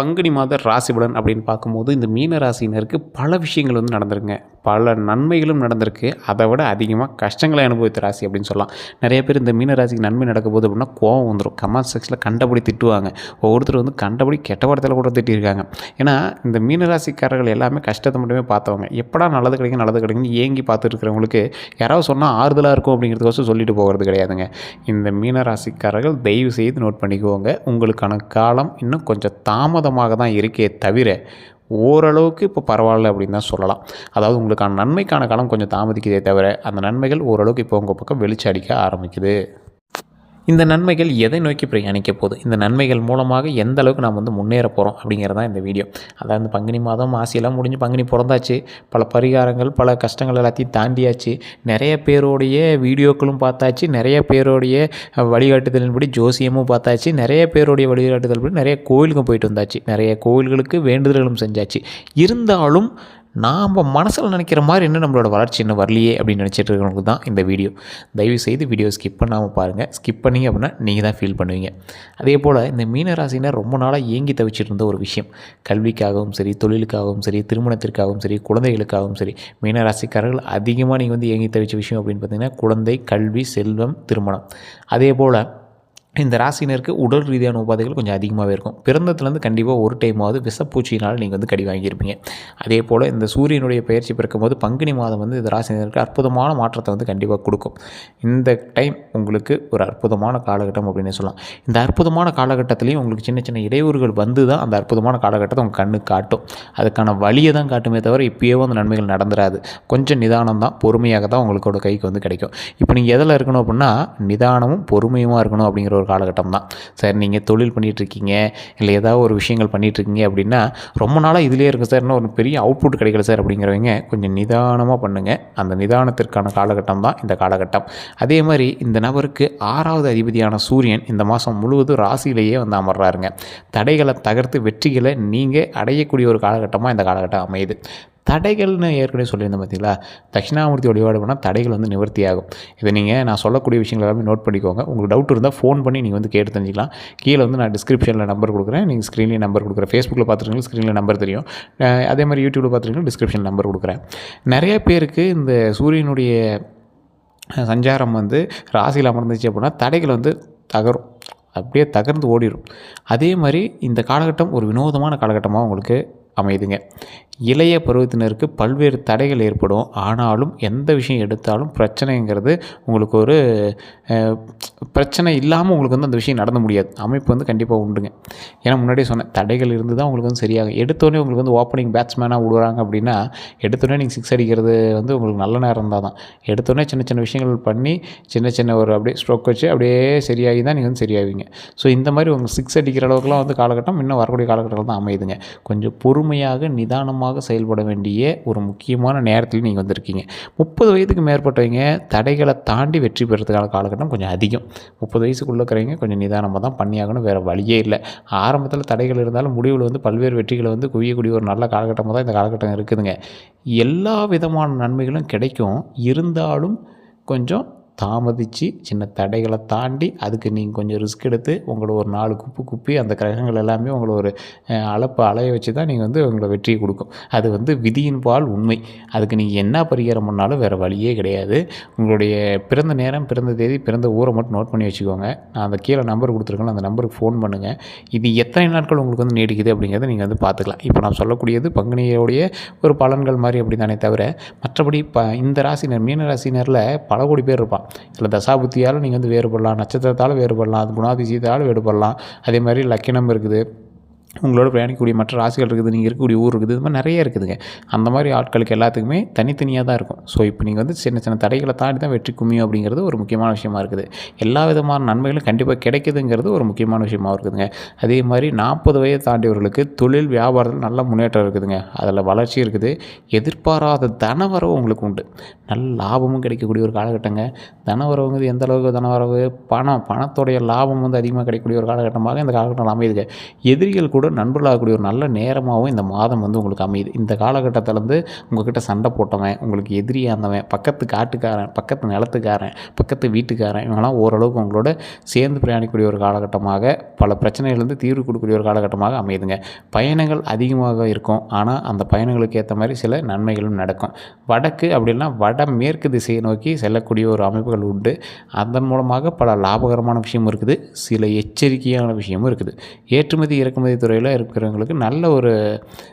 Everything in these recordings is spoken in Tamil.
பங்குனி மாத ராசி பலன் அப்படின்னு பார்க்கும்போது, இந்த மீன ராசியினருக்கு பல விஷயங்கள் வந்து நடந்திருக்குங்க. பல நன்மைகளும் நடந்திருக்கு. அதை விட அதிகமா கஷ்டங்களை அனுபவித்த ராசி அப்படின்னு சொல்லலாம். நெறைய பேர் இந்த மீன ராசிக்கு நன்மை நடக்கும்போது அப்படின்னா கோவம் வந்துரும். கமெண்ட் செக்ஷன்ல கண்டபடி திட்டுவாங்க. ஒவ்வொருத்தர் வந்து கண்டபடி கெட்ட வார்த்தையில கூட திட்டியிருக்காங்க. ஏன்னா, இந்த மீன ராசிக்காரர்கள் எல்லாமே கஷ்டத்தை மட்டுமே பார்த்தவங்க. எப்படா நல்லது கிடைக்கும், நல்லது கிடைக்கும்னு ஏங்கி பார்த்துட்டு இருக்கிறவங்களுக்கு யாராவது சொன்னா ஆறுதலா இருக்கும் அப்படிங்கிறதுக்கோசரம் சொல்லிட்டு போகிறது கிடையாதுங்க. இந்த மீன ராசிக்காரர்கள் தயவு செய்து நோட் பண்ணிக்கோங்க. உங்களுக்கான காலம் இன்னும் கொஞ்சம் தாமதமாக தான் இருக்கே தவிர, ஓரளவுக்கு இப்போ பரவாயில்ல அப்படின்னு தான் சொல்லலாம். அதாவது உங்களுக்கான நன்மைக்கான காலம் கொஞ்சம் தாமதிக்குதே தவிர, அந்த நன்மைகள் ஓரளவுக்கு இப்போ உங்கள் பக்கம் வெளிச்சம் அடிக்க ஆரம்பிக்குது. இந்த நன்மைகள் எதை நோக்கி பிரயாணிக்க போகுது? இந்த நன்மைகள் மூலமாக எந்த அளவுக்கு நாம் வந்து முன்னேற போகிறோம் அப்படிங்கிறது தான் இந்த வீடியோ. அதாவது இந்த பங்குனி மாதம் மாசியெல்லாம் முடிஞ்சு பங்குனி பொறந்தாச்சு. பல பரிகாரங்கள், பல கஷ்டங்கள் எல்லாத்தையும் தாண்டியாச்சு. நிறைய பேருடைய வீடியோக்களும் பார்த்தாச்சு. நிறைய பேருடைய வழிகாட்டுதலின்படி ஜோசியமும் பார்த்தாச்சு. நிறைய பேருடைய வழிகாட்டுதல்படி நிறைய கோயிலுக்கும் போயிட்டு வந்தாச்சு. நிறைய கோயில்களுக்கு வேண்டுதல்களும் செஞ்சாச்சு. இருந்தாலும் நாம் மனசில் நினைக்கிற மாதிரி இன்னும் நம்மளோட வளர்ச்சி இன்னும் வரலையே அப்படின்னு நினச்சிட்டு இருக்கிறவங்களுக்கு தான் இந்த வீடியோ. தயவுசெய்து வீடியோ ஸ்கிப் பண்ணாமல் பாருங்கள். ஸ்கிப் பண்ணிங்க அப்படின்னா நீங்கள் தான் ஃபீல் பண்ணுவீங்க. அதே போல் இந்த மீனராசினர் ரொம்ப நாளாக ஏங்கி தவிச்சிட்டு இருந்த ஒரு விஷயம், கல்விக்காகவும் சரி, தொழிலுக்காகவும் சரி, திருமணத்திற்காகவும் சரி, குழந்தைகளுக்காகவும் சரி, மீனராசிக்காரர்கள் அதிகமாக நீங்கள் வந்து ஏங்கி தவிச்ச விஷயம் அப்படின்னு பார்த்தீங்கன்னா குழந்தை, கல்வி, செல்வம், திருமணம். அதே போல் இந்த ராசினருக்கு உடல் ரீதியான உபாதைகள் கொஞ்சம் அதிகமாகவே இருக்கும். பிறந்ததுலேருந்து கண்டிப்பாக ஒரு டைமாவது விஷப்பூச்சியினால் நீங்கள் வந்து கடி வாங்கியிருப்பீங்க. அதே போல் இந்த சூரியனுடைய பயிற்சி பிறக்கும்போது பங்குனி மாதம் வந்து இந்த ராசினருக்கு அற்புதமான மாற்றத்தை வந்து கண்டிப்பாக கொடுக்கும். இந்த டைம் உங்களுக்கு ஒரு அற்புதமான காலகட்டம் அப்படின்னு சொல்லலாம். இந்த அற்புதமான காலகட்டத்திலையும் உங்களுக்கு சின்ன சின்ன இடையூறுகள் வந்து தான் அந்த அற்புதமான காலகட்டத்தை உங்கள் கண்ணுக்கு காட்டும். அதுக்கான வழியை தான் காட்டுமே தவிர இப்போயே வந்து நன்மைகள் நடந்துராது. கொஞ்சம் நிதானம் தான், பொறுமையாக தான் உங்களுக்கோட கைக்கு வந்து கிடைக்கும். இப்போ நீங்கள் எதில் இருக்கணும் அப்படின்னா நிதானமும் பொறுமையுமாக இருக்கணும் அப்படிங்கிற ஒரு காலகட்டம் தான். சார் நீங்கள் தொழில் பண்ணிகிட்ருக்கீங்க, இல்லை ஏதாவது ஒரு விஷயங்கள் பண்ணிகிட்ருக்கீங்க அப்படின்னா ரொம்ப நாளாக இதிலே இருக்குது சார், இன்னும் ஒரு பெரிய அவுட்புட் கிடைக்கல சார் அப்படிங்கிறவங்க கொஞ்சம் நிதானமாக பண்ணுங்கள். அந்த நிதானத்திற்கான காலகட்டம் தான் இந்த காலகட்டம். அதே மாதிரி இந்த நபருக்கு 6வது அதிபதியான சூரியன் இந்த மாதம் முழுவதும் ராசியிலேயே வந்து அமர்றாருங்க. தடைகளை தகர்த்து வெற்றிகளை நீங்கள் அடையக்கூடிய ஒரு காலகட்டமாக இந்த காலகட்டம் அமையுது. தடைகள்னு ஏற்கனவே சொல்லியிருந்தேன் பார்த்தீங்களா, தட்சிணாமூர்த்தி வழிபாடு பண்ணால் தடைகள் வந்து நிவர்த்தி ஆகும். இதை நீங்கள் நான் சொல்லக்கூடிய விஷயங்கள் எல்லாமே நோட் பண்ணிக்கோங்க. உங்களுக்கு டவுட் இருந்தால் ஃபோன் பண்ணி நீங்கள் வந்து கேட்டு தெரிஞ்சிக்கலாம். கீழே வந்து நான் டிஸ்கிரிப்ஷனில் நம்பர் கொடுக்குறேன், நீங்கள் ஸ்க்ரீன்லேயே நம்பர் கொடுக்குறேன். ஃபேஸ்புக்கில் பார்த்துருக்கீங்க, ஸ்க்ரீனில் நம்பர் தெரியும். அதே மாதிரி யூடியூப்பில் பார்த்துருக்கீங்க, டிஸ்கிரிப்ஷனில் நம்பர் கொடுக்குறேன். நிறைய பேருக்கு இந்த சூரியனுடைய சஞ்சாரம் வந்து ராசியில் அமர்ந்துச்சு அப்படின்னா தடைகள் வந்து தகரும், அப்படியே தகர்ந்து ஓடிடும். அதே மாதிரி இந்த காலகட்டம் ஒரு வினோதமான காலகட்டமாக உங்களுக்கு அமையுதுங்க. இளைய பருவத்தினருக்கு பல்வேறு தடைகள் ஏற்படும். ஆனாலும் எந்த விஷயம் எடுத்தாலும் பிரச்சனைங்கிறது உங்களுக்கு ஒரு பிரச்சனை இல்லாமல் உங்களுக்கு வந்து அந்த விஷயம் நடந்து முடியாது. அமைப்பு வந்து கண்டிப்பாக உண்டுங்க. ஏன்னா முன்னாடியே சொன்னேன், தடைகள் இருந்து தான் உங்களுக்கு வந்து சரியாகும். எடுத்தோடனே உங்களுக்கு வந்து ஓப்பனிங் பேட்ஸ்மேனாக விடுறாங்க அப்படின்னா, எடுத்தோடனே நீங்கள் 6 அடிக்கிறது வந்து உங்களுக்கு நல்ல நேரம் இருந்தால் தான். எடுத்தோடனே சின்ன சின்ன விஷயங்கள் பண்ணி சின்ன சின்ன ஒரு அப்படியே ஸ்ட்ரோக் வச்சு அப்படியே சரியாகி தான் நீங்கள் வந்து சரியாவீங்க. ஸோ இந்த மாதிரி உங்களுக்கு 6 அடிக்கிற அளவுக்குலாம் வந்து காலகட்டம் இன்னும் வரக்கூடிய காலகட்டத்தில் தான் அமையுதுங்க. கொஞ்சம் பொறுமையாக நிதானமாக செயல்பட வேண்டிய ஒரு முக்கியமான நேரத்தில் நீங்கள் வந்திருக்கீங்க. 30 வயதுக்கு மேற்பட்டவங்க தடைகளை தாண்டி வெற்றி பெறதுக்கான காலகட்டம் கொஞ்சம் அதிகம். 30 வயசுக்குள்ளே இருக்கிறவங்க கொஞ்சம் நிதானமாக தான் பண்ணியாகணும், வேறு வழியே இல்லை. ஆரம்பத்தில் தடைகள் இருந்தாலும் முடிவில் வந்து பல்வேறு வெற்றிகளை வந்து குவியக்கூடிய ஒரு நல்ல காலகட்டமாக தான் இந்த காலகட்டம் இருக்குதுங்க. எல்லா விதமான நன்மைகளும் கிடைக்கும். இருந்தாலும் கொஞ்சம் தாமதித்து சின்ன தடைகளை தாண்டி அதுக்கு நீங்கள் கொஞ்சம் ரிஸ்க் எடுத்து உங்களை ஒரு 4 குப்பி அந்த கிரகங்கள் எல்லாமே உங்களை ஒரு அலைய வச்சு தான் நீங்கள் வந்து உங்களை வெற்றியை கொடுக்கும். அது வந்து விதியின் பால் உண்மை. அதுக்கு நீங்கள் என்ன பரிகாரம் பண்ணாலும் வேறு வழியே கிடையாது. உங்களுடைய பிறந்த நேரம், பிறந்த தேதி, பிறந்த ஊரை மட்டும் நோட் பண்ணி வச்சுக்கோங்க. நான் அந்த கீழே நம்பர் கொடுத்துருக்கேன், அந்த நம்பருக்கு ஃபோன் பண்ணுங்கள். இது எத்தனை நாட்கள் உங்களுக்கு வந்து நீடிக்குது அப்படிங்கிறத நீங்கள் வந்து பார்த்துக்கலாம். இப்போ நான் சொல்லக்கூடியது பங்குனியோடைய ஒரு பலன்கள் மாதிரி அப்படி தானே தவிர, மற்றபடி இந்த ராசினர் மீன ராசினரில் பல கோடி பேர் இருப்பான். இதில் தசாபுத்தியால் நீங்கள் வந்து வேறுபடலாம், நட்சத்திரத்தால் வேறுபடலாம், அது குணாதிசயத்தால் வேறுபடலாம். அதே மாதிரி லக்கினம் இருக்குது, உங்களோட பிரயாணிக்கக்கூடிய மற்ற ராசிகள் இருக்குது, நீங்கள் இருக்கக்கூடிய ஊர் இருக்குது, இது மாதிரி நிறைய இருக்குதுங்க. அந்த மாதிரி ஆட்களுக்கு எல்லாத்துக்குமே தனித்தனியாக தான் இருக்கும். ஸோ இப்போ நீங்கள் வந்து சின்ன சின்ன தடைகளை தாண்டி தான் வெற்றி கும்மியும் அப்படிங்கிறது ஒரு முக்கியமான விஷயமா இருக்குது. எல்லா விதமான நன்மைகளும் கண்டிப்பாக கிடைக்குதுங்கிறது ஒரு முக்கியமான விஷயமா இருக்குதுங்க. அதே மாதிரி 40 வயது தாண்டியவர்களுக்கு தொழில் வியாபாரத்தில் நல்ல முன்னேற்றம் இருக்குதுங்க. அதில் வளர்ச்சி இருக்குது. எதிர்பாராத தனவரவு உங்களுக்கு உண்டு. நல்ல லாபமும் கிடைக்கக்கூடிய ஒரு காலகட்டங்க. தனவரவுங்கிறது எந்த அளவுக்கு தனவரவு, பணத்தோடைய லாபம் வந்து அதிகமாக கிடைக்கக்கூடிய ஒரு காலகட்டமாக இந்த காலகட்டம் அமையுதுங்க. எதிரிகள் கூட உங்களோட நண்பர்களாகக்கூடிய ஒரு நல்ல நேரமாகவும் இந்த மாதம் வந்து உங்களுக்கு அமையுது. இந்த காலகட்டத்தில் வந்து உங்கள்கிட்ட சண்டை போட்டவன், உங்களுக்கு எதிரியாக இருந்தவன், பக்கத்து காட்டுக்காரன், பக்கத்து நிலத்துக்காரன், பக்கத்து வீட்டுக்காரன், இவங்கெல்லாம் ஓரளவுக்கு உங்களோட சேர்ந்து பிரயாணிக்கக்கூடிய ஒரு காலகட்டமாக, பல பிரச்சனைகள்லேருந்து தீர்வு கொடுக்கக்கூடிய ஒரு காலகட்டமாக அமையுதுங்க. பயணங்கள் அதிகமாக இருக்கும். ஆனால் அந்த பயணங்களுக்கு ஏற்ற மாதிரி சில நன்மைகளும் நடக்கும். வடக்கு அப்படின்னா வடமேற்கு திசையை நோக்கி செல்லக்கூடிய ஒரு அமைப்புகள் உண்டு. அதன் மூலமாக பல லாபகரமான விஷயமும் இருக்குது, சில எச்சரிக்கையான விஷயமும் இருக்குது. ஏற்றுமதி இறக்குமதி துறையில் இருக்கிறவங்களுக்கு நல்ல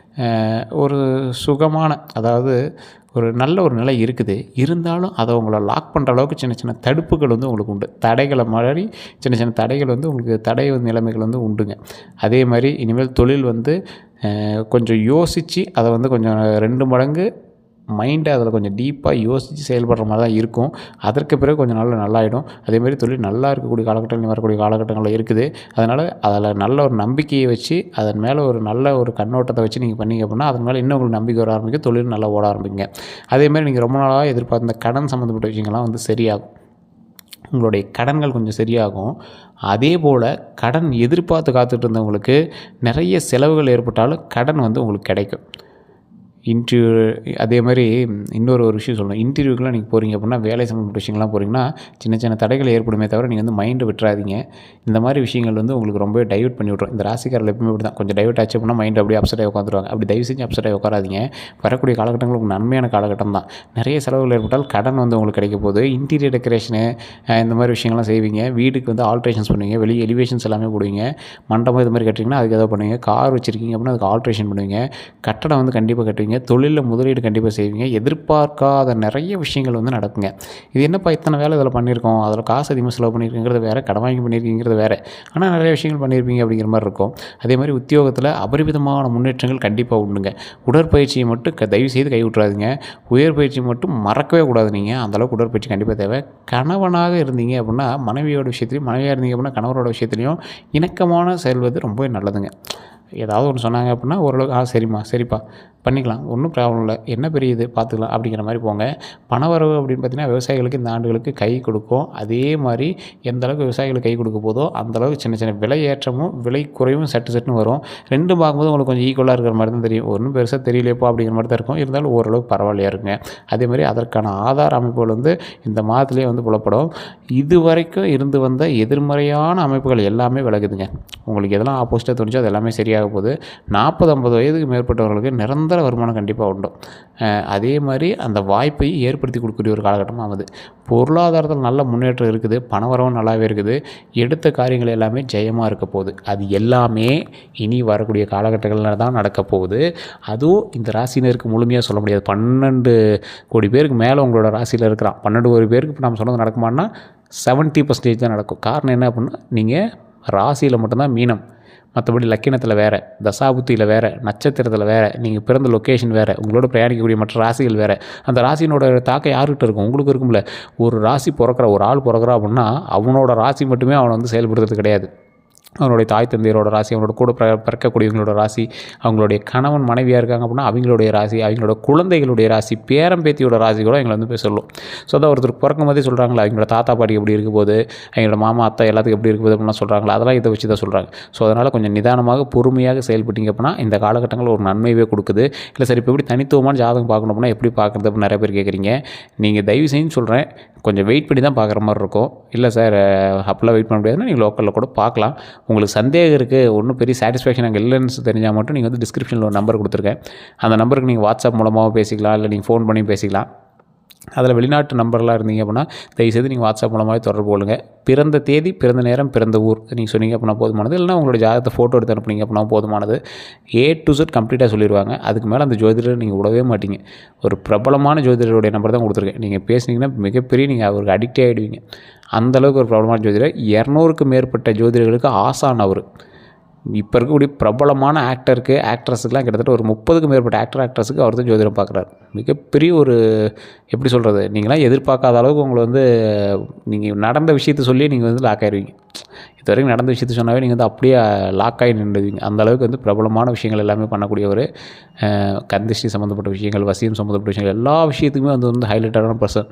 ஒரு சுகமான, அதாவது ஒரு நல்ல ஒரு நிலை இருக்குது. இருந்தாலும் அதை உங்களை லாக் பண்ணுற அளவுக்கு சின்ன சின்ன தடுப்புகள் வந்து உங்களுக்கு உண்டு. தடைகளை மாதிரி சின்ன சின்ன தடைகள் வந்து உங்களுக்கு தடை நிலைமைகள் வந்து உண்டுங்க. அதே மாதிரி இனிமேல் தொழில் வந்து கொஞ்சம் யோசித்து அதை வந்து கொஞ்சம் 2 மடங்கு மைண்டை அதில் கொஞ்சம் டீப்பாக யோசித்து செயல்படுற மாதிரி தான் இருக்கும். அதற்கு பிறகு கொஞ்சம் நாளில் நல்லாயிடும். அதேமாதிரி தொழில் நல்லா இருக்கக்கூடிய காலகட்டங்கள் வரக்கூடிய காலகட்டங்களில் இருக்குது. அதனால் அதில் நல்ல ஒரு நம்பிக்கையை வச்சு, அதன் மேலே ஒரு நல்ல ஒரு கண்ணோட்டத்தை வச்சு நீங்கள் பண்ணிங்க அப்படின்னா அதன் மேலே இன்னும் உங்களுக்கு நம்பிக்கை வர ஆரம்பிக்கும், தொழில் நல்லா ஓட ஆரம்பிக்குங்க. அதேமாதிரி நீங்கள் ரொம்ப நாளாக எதிர்பார்த்த இந்த கடன் சம்மந்தப்பட்ட விஷயங்கள்லாம் வந்து சரியாகும். உங்களுடைய கடன்கள் கொஞ்சம் சரியாகும். அதே போல் கடன் எதிர்பார்த்து காத்துட்டு இருந்தவங்களுக்கு நிறைய செலவுகள் ஏற்பட்டாலும் கடன் வந்து உங்களுக்கு கிடைக்கும். அதே மாதிரி இன்னொரு விஷயம் சொல்லணும். இன்டர்வியூக்கெலாம் நீங்கள் போகிறீங்க அப்படின்னா, வேலை சம்மந்தப்பட்ட விஷயங்கள்லாம் போகிறீங்கன்னா சின்ன சின்ன தடைகள் ஏற்படுமே தவிர நீங்கள் வந்து மைண்டை விட்டுறாதீங்க. இந்த மாதிரி விஷயங்கள் வந்து உங்களுக்கு ரொம்பவே டைவர்ட் பண்ணி விட்ரும். இந்த ராசிக்காரர்கள் எப்பவுமே இப்படி தான், கொஞ்சம் டைவர்ட் ஆச்சு அப்படின்னா மைண்ட் அப்படியே அப்செட் ஆகி உட்காந்துருவாங்க. அப்படி தயவு செஞ்சு அப்செட் ஆகி உட்காராதீங்க. வரக்கூடிய காலகட்டங்கள் உங்களுக்கு நன்மையான காலகட்டம் தான். நிறைய செலவுகள் ஏற்பட்டால் கடன் வந்து உங்களுக்கு கிடைக்க போகுது. இன்டீரியர் டெக்கரேஷனு இந்த மாதிரி விஷயங்கள்லாம் செய்வீங்க. வீட்டுக்கு வந்து ஆல்ட்ரேஷன்ஸ் பண்ணுவீங்க, வெளியே எலிவேஷன்ஸ் எல்லாமே போடுவீங்க. மண்டபம் இது மாதிரி கட்டுறீங்கன்னா அதுக்கு எதாவது பண்ணுவீங்க. கார் வச்சுருக்கீங்க அப்படின்னா அதுக்கு ஆல்ட்ரேஷன் பண்ணுவீங்க. கட்டடம் வந்து கண்டிப்பாக கட்டுவீங்க. தொழிலில் முதலீடு கண்டிப்பாக செய்வீங்க. எதிர்பார்க்காத நிறைய விஷயங்கள் வந்து நடக்குங்க. இது என்னப்பா இத்தனை வேலை இதில் பண்ணியிருக்கோம், அதில் காசு அதிகமாக செலவு பண்ணியிருக்கீங்கிறது வேறு, கடன் வாங்கி பண்ணியிருக்கீங்கிறது வேறு, ஆனால் நிறைய விஷயங்கள் பண்ணியிருப்பீங்க அப்படிங்கிற மாதிரி இருக்கும். அதே மாதிரி உத்தியோகத்தில் அபரிமிதமான முன்னேற்றங்கள் கண்டிப்பாக உண்டுங்க. உடற்பயிற்சியை மட்டும் தயவு செய்து கை விட்டுறாதீங்க. உயர்பயிற்சி மட்டும் மறக்கவே கூடாது. நீங்கள் அந்தளவுக்கு உடற்பயிற்சி கண்டிப்பாக தேவை. கணவனாக இருந்தீங்க அப்படின்னா மனைவியோட விஷயத்துலையும், மனைவியாக இருந்தீங்க அப்படின்னா கணவரோட விஷயத்துலையும் இணக்கமான செயல்வது ரொம்பவே நல்லதுங்க. ஏதாவது ஒன்று சொன்னாங்க அப்படின்னா ஓரளவுக்கு சரிம்மா சரிப்பா பண்ணிக்கலாம், ஒன்றும் ப்ராப்ளம் இல்லை, என்ன பெரிய இது பார்த்துக்கலாம் அப்படிங்கிற மாதிரி போங்க. பணவரவு அப்படின்னு பார்த்திங்கன்னா விவசாயிகளுக்கு இந்த ஆண்டுகளுக்கு கை கொடுக்கும். அதே மாதிரி எந்த அளவுக்கு விவசாயிகளுக்கு கை கொடுக்க போதோ அந்தளவுக்கு சின்ன சின்ன விலை ஏற்றமும் விலை குறைவும் சட்டுன்னு வரும். ரெண்டும் பார்க்கும்போது உங்களுக்கு கொஞ்சம் ஈக்குவலாக இருக்கிற மாதிரி தான் தெரியும். ஒன்றும் பெருசாக தெரியலையப்போ அப்படிங்கிற மாதிரி தான் இருக்கும். இருந்தாலும் ஓரளவுக்கு பரவாயில்லையா இருக்குங்க. அதே மாதிரி அதற்கான ஆதார அமைப்புகள் வந்து இந்த மாதத்துலேயே வந்து புலப்படும். இது வரைக்கும் இருந்து வந்த எதிர்மறையான அமைப்புகள் எல்லாமே விலகுதுங்க. உங்களுக்கு எதெல்லாம் ஆப்போசிட்டாக தோணுச்சோ அது எல்லாமே சரியாக போகுது. 40-50 வயதுக்கு மேற்பட்டவர்களுக்கு நிரந்தர வருமானம் கண்டிப்பாக உண்டு. அதே மாதிரி அந்த வாய்ப்பை ஏற்படுத்தி கொடுக்கக்கூடிய ஒரு காலகட்டமாக ஆகுது. பொருளாதாரத்தில் நல்ல முன்னேற்றம் இருக்குது, பணவரவும் நல்லாவே இருக்குது. எடுத்த காரியங்கள் எல்லாமே ஜெயமாக இருக்க போகுது. அது எல்லாமே இனி வரக்கூடிய காலகட்டங்களில் தான் நடக்க போகுது. அதுவும் இந்த ராசினருக்கு முழுமையாக சொல்ல முடியாது. 12 கோடி பேருக்கு மேலே உங்களோட ராசியில் இருக்கிறான். 12 கோடி பேருக்கு இப்போ நம்ம சொன்னது நடக்குமான்னா 70% தான் நடக்கும். காரணம் என்ன அப்படின்னா, நீங்கள் ராசியில் மட்டும்தான் மீனம், மற்றபடி லக்கினத்தில் வேறு, தசாபுத்தியில் வேறு, நட்சத்திரத்தில் வேறு, நீங்கள் பிறந்த லொக்கேஷன் வேறு, உங்களோட பிரயாணிக்கக்கூடிய மற்ற ராசிகள் வேறு. அந்த ராசியினோட தாக்கம் யாருக்கிட்ட இருக்கும்? உங்களுக்கு இருக்கும்ல. ஒரு ராசி பிறக்கிற ஒரு ஆள் பிறக்கிறா அப்படின்னா அவனோட ராசி மட்டுமே அவனை வந்து செயல்படுத்துறது கிடையாது. அவனுடைய தாய் தந்தையரோட ராசி, அவங்களோட கூட பிறக்கக்கூடியவங்களோட ராசி, அவங்களுடைய கணவன் மனைவியாக இருக்காங்க அப்படின்னா அவங்களுடைய ராசி, அவங்களோட குழந்தைகளுடைய ராசி, பேரம்பேத்தியோட ராசி கூட எங்களை வந்து போய் சொல்லும். ஸோ அதான் ஒருத்தர் பிறக்கும் போதே சொல்கிறாங்களா, அவங்களோட தாத்தா பாட்டி எப்படி இருக்க போது, அவங்களோட மாமா அத்தை எல்லாத்துக்கும் எப்படி இருக்குது அப்படின்னா சொல்கிறாங்களா, அதெல்லாம் இதை வச்சு தான் சொல்கிறாங்க. ஸோ அதனால் கொஞ்சம் நிதானமாக பொறுமையாக செயல்பட்டீங்க அப்படின்னா இந்த காலகட்டங்களில் ஒரு நன்மையே கொடுக்குது. இல்லை சார் இப்போ எப்படி தனித்துவமான ஜாதகம் பார்க்கணும் அப்படின்னா எப்படி பார்க்குறது அப்படின்னு நிறைய பேர் கேட்குறீங்க. நீங்கள் தயவு செஞ்சு சொல்கிறேன், கொஞ்சம் வெயிட் பண்ணி தான் பார்க்குற மாதிரி இருக்கும். இல்லை சார் அப்போல்லாம் வெயிட் பண்ண முடியாதுன்னா நீங்கள் லோக்கலில் கூட பார்க்கலாம். உங்களுக்கு சந்தேகம் இருக்குது, ஒன்றும் பெரிய சாட்டிஸ்ஃபேக்ஷன் அங்கே இல்லைன்னு தெரிஞ்சால் மட்டும் நீங்கள் வந்து டிஸ்கிரிப்ஷனில் ஒரு நம்பர் கொடுத்துருக்கேன். அந்த நம்பருக்கு நீங்கள் வாட்ஸ்அப் மூலமாகவும் பேசிக்கலாம், இல்லை நீங்கள் ஃபோன் பண்ணி பேசிக்கலாம். அதில் வெளிநாட்டு நம்பர்லாம் இருந்தீங்க அப்படின்னா தயவுசெய்து நீங்கள் வாட்ஸ்அப் மூலமாக தொடர்பு கொள்ளுங்கள். பிறந்த தேதி, பிறந்த நேரம், பிறந்த ஊர் நீங்கள் சொன்னீங்க அப்படின்னா போதுமானது. இல்லைனா உங்களோட ஜாதகத்தை ஃபோட்டோ எடுத்து அனுப்புனீங்க அப்படின்னா போதுமானது. A to Z கம்ப்ளீட்டாக சொல்லிடுவாங்க. அதுக்கு மேலே அந்த ஜோதிடரை நீங்கள் விடவே மாட்டீங்க. ஒரு பிரபலமான ஜோதிடருடைய நம்பர் தான் கொடுத்துருக்கேன். நீங்கள் பேசுனீங்கன்னா மிகப்பெரிய நீங்கள் அவருக்கு அடிக்டே ஆகிடுவீங்க. அந்தளவுக்கு ஒரு பிரபலமான ஜோதிடர். 200க்கும் மேற்பட்ட ஜோதிடர்களுக்கு ஆசான் அவர். இப்போ இருக்கக்கூடிய பிரபலமான ஆக்ட்ரஸுக்கெலாம் கிட்டத்தட்ட ஒரு 30க்கும் மேற்பட்ட ஆக்ட்ரஸுக்கு அவர் தான் ஜோதிடம் பார்க்குறாரு. மிகப்பெரிய ஒரு எப்படி சொல்கிறது, நீங்களாம் எதிர்பார்க்காத அளவுக்கு உங்களை வந்து நீங்கள் நடந்த விஷயத்தை சொல்லி நீங்கள் வந்து லாக் ஆயிடுவீங்க. இது வரைக்கும் நடந்த விஷயத்த சொன்னாவே நீங்கள் வந்து அப்படியே லாக் ஆகி நின்றுடுவீங்க. அந்தளவுக்கு வந்து பிரபலமான விஷயங்கள் எல்லாமே பண்ணக்கூடிய ஒரு கந்திஷ்டி சம்மந்தப்பட்ட விஷயங்கள், வசியம் சம்மந்தப்பட்ட விஷயங்கள் எல்லா விஷயத்துக்குமே வந்து ஹைலைட்டடான பர்சன்.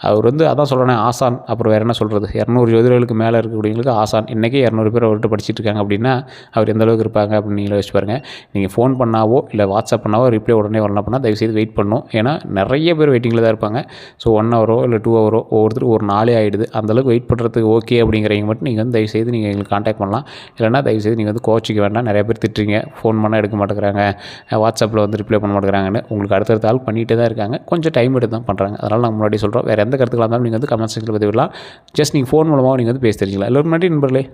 அவர் வந்து அதான் சொல்கிறேனே ஆசான். அப்புறம் வேறு என்ன சொல்கிறது, 200 ஜோதிடர்களுக்கு மேலே இருக்கக்கூடியவங்களுக்கு ஆசான். இன்றைக்கே 200 பேர் அவர்கிட்ட படிச்சுட்டு இருக்காங்க அப்படின்னா அவர் எந்த அளவுக்கு இருப்பாங்க அப்படின்னு நீங்களே யோசிச்சு பாருங்கள். நீங்கள் ஃபோன் பண்ணாவோ இல்லை வாட்ஸ்அப் பண்ணாவோ ரிப்ளை உடனே வரணும் அப்படின்னா தயவுசெய்து வெயிட் பண்ணணும். ஏன்னா நிறைய பேர் வெயிட்டிங்கில் தான் இருப்பாங்க. ஸோ 1 ஹவரோ இல்லை 2 ஹவரோ ஒவ்வொருத்தருக்கு ஒரு நாளே ஆகிடுது. அந்தளவுக்கு வெயிட் பண்ணுறதுக்கு ஓகே அப்படிங்கிறவங்க மட்டும் நீங்கள் வந்து தயவுசெய்து நீங்கள் எங்களுக்கு காண்டாக்ட் பண்ணலாம். இல்லைனா தயவுசெய்து நீங்கள் வந்து கோச்சிக்க வேண்டாம். நிறைய பேர் திட்டுறீங்க, ஃபோன் பண்ணால் எடுக்க மாட்டேங்கிறாங்க, வாட்ஸ்அப்பில் வந்து ரிப்ளை பண்ண மாட்டேங்கிறாங்கன்னு. உங்களுக்கு அடுத்தடுத்த ஆள் பண்ணிகிட்டே தான் இருக்காங்க. கொஞ்சம் டைம் எடுத்து தான் பண்ணுறாங்க. அதனால் நாங்கள் முன்னாடி சொல்கிறோம். வேறு எந்த கருத்துக்களாக இருந்தாலும் நீங்கள் வந்து கமெண்ட் செக்ஷனில் பதிவிடலாம். ஜஸ்ட் நீங்கள் ஃபோன் மூலமாக நீங்கள் வந்து பேசி தெரிஞ்சுக்கலாம். எல்லோரும் நன்றி நண்பர்களே.